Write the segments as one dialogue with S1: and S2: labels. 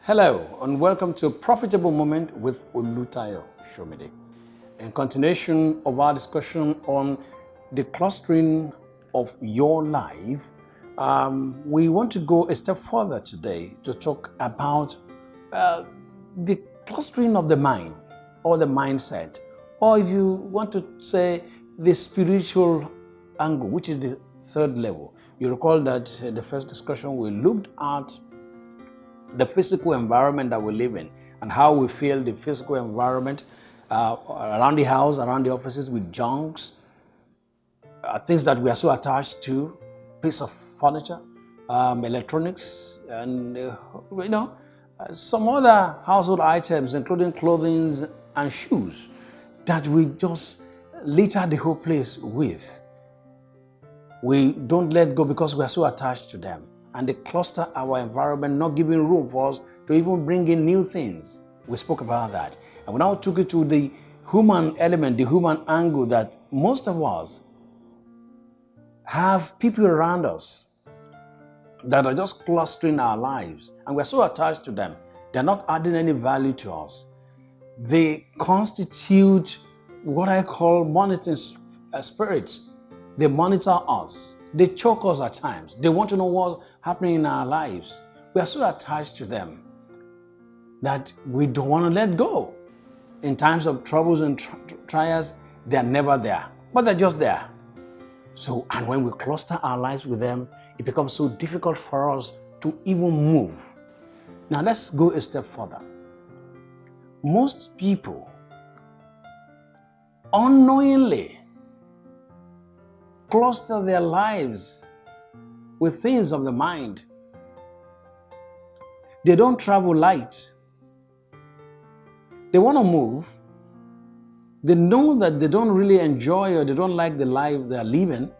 S1: Hello and welcome to Profitable Moment with Olutayo Somide. In continuation of our discussion on the clustering of your life, we want to go a step further today to talk about the clustering of the mind or the mindset, or if you want to say the spiritual angle, which is the third level. You recall that in the first discussion we looked at the physical environment that we live in and how we feel the physical environment around the house, around the offices with junks, things that we are so attached to, piece of furniture, electronics, and some other household items, including clothing and shoes, that we just litter the whole place with. We don't let go because we are so attached to them. And they cluster our environment, not giving room for us to even bring in new things. We spoke about that. And we now took it to the human element, the human angle, that most of us have people around us that are just clustering our lives. And we're so attached to them. They're not adding any value to us. They constitute what I call monitoring spirits. They monitor us. They choke us at times. They want to know what's happening in our lives. We are so attached to them that we don't want to let go. In times of troubles and trials, they're never there, but they're just there. So, and when we cluster our lives with them, it becomes so difficult for us to even move. Now let's go a step further. Most people unknowingly cluster their lives with things of the mind. They don't travel light. They want to move. They know that they don't really enjoy or they don't like the life they're living,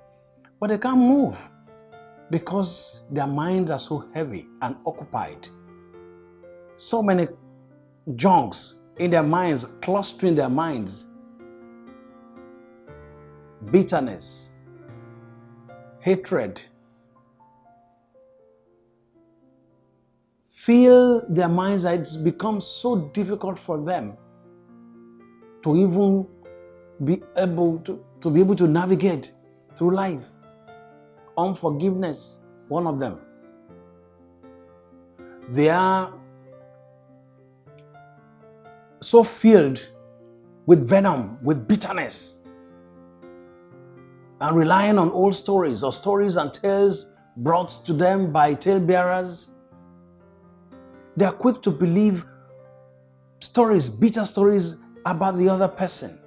S1: but they can't move because their minds are so heavy and occupied. So many junks in their minds, clustering their minds. Bitterness, hatred, fill their minds that it's become so difficult for them to even be able to navigate through life. Unforgiveness, one of them. They are so filled with venom, with bitterness, and relying on old stories or stories and tales brought to them by talebearers. They are quick to believe stories, bitter stories about the other person,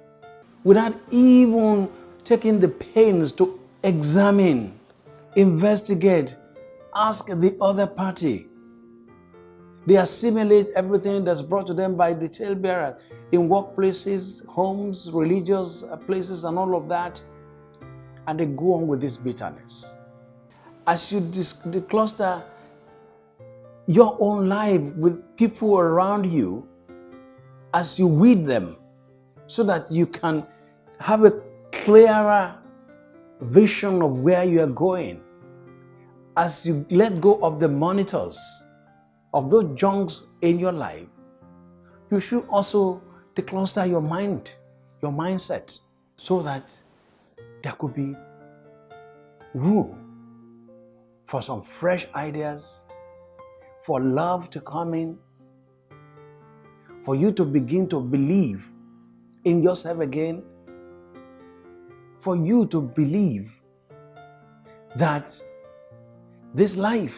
S1: without even taking the pains to examine, investigate, ask the other party. They assimilate everything that's brought to them by the talebearer in workplaces, homes, religious places, and all of that. And they go on with this bitterness. As you decluster your own life with people around you, as you weed them, so that you can have a clearer vision of where you are going, as you let go of the monitors of those junks in your life, you should also decluster your mind, your mindset, so that there could be room for some fresh ideas, for love to come in, for you to begin to believe in yourself again, for you to believe that this life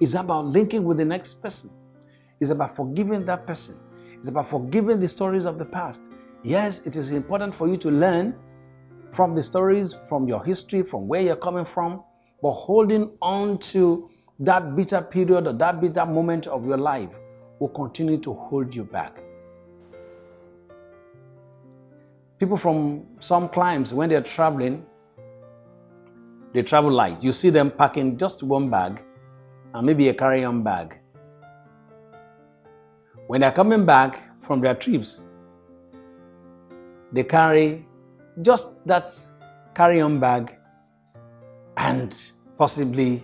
S1: is about linking with the next person. It's about forgiving that person. It's about forgiving the stories of the past. Yes, it is important for you to learn from the stories, from your history, from where you're coming from, but holding on to that bitter period or that bitter moment of your life will continue to hold you back. People from some climes, when they're traveling, they travel light. You see them packing just one bag and maybe a carry-on bag. When they're coming back from their trips, they carry just that carry-on bag and possibly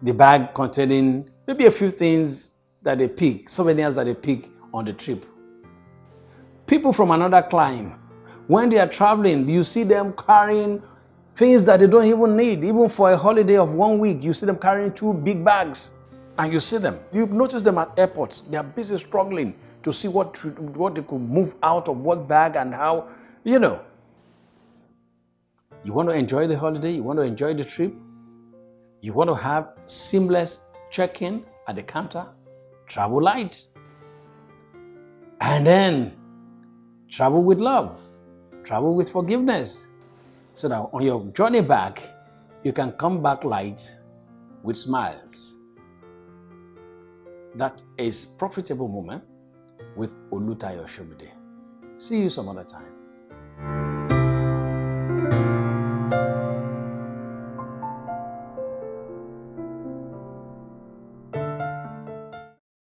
S1: the bag containing maybe a few things that they pick, souvenirs that they pick on the trip. People from another clime, when they are traveling, you see them carrying things that they don't even need. Even for a holiday of 1 week, you see them carrying 2 big bags. And you see them. You notice them at airports. They are busy struggling to see what they could move out of what bag and how, you know. You want to enjoy the holiday. You want to enjoy the trip. You want to have seamless check-in at the counter. Travel light. And then travel with love. Travel with forgiveness. So that on your journey back, you can come back light with smiles. That is Profitable Moment with Olutayo. See you some other time.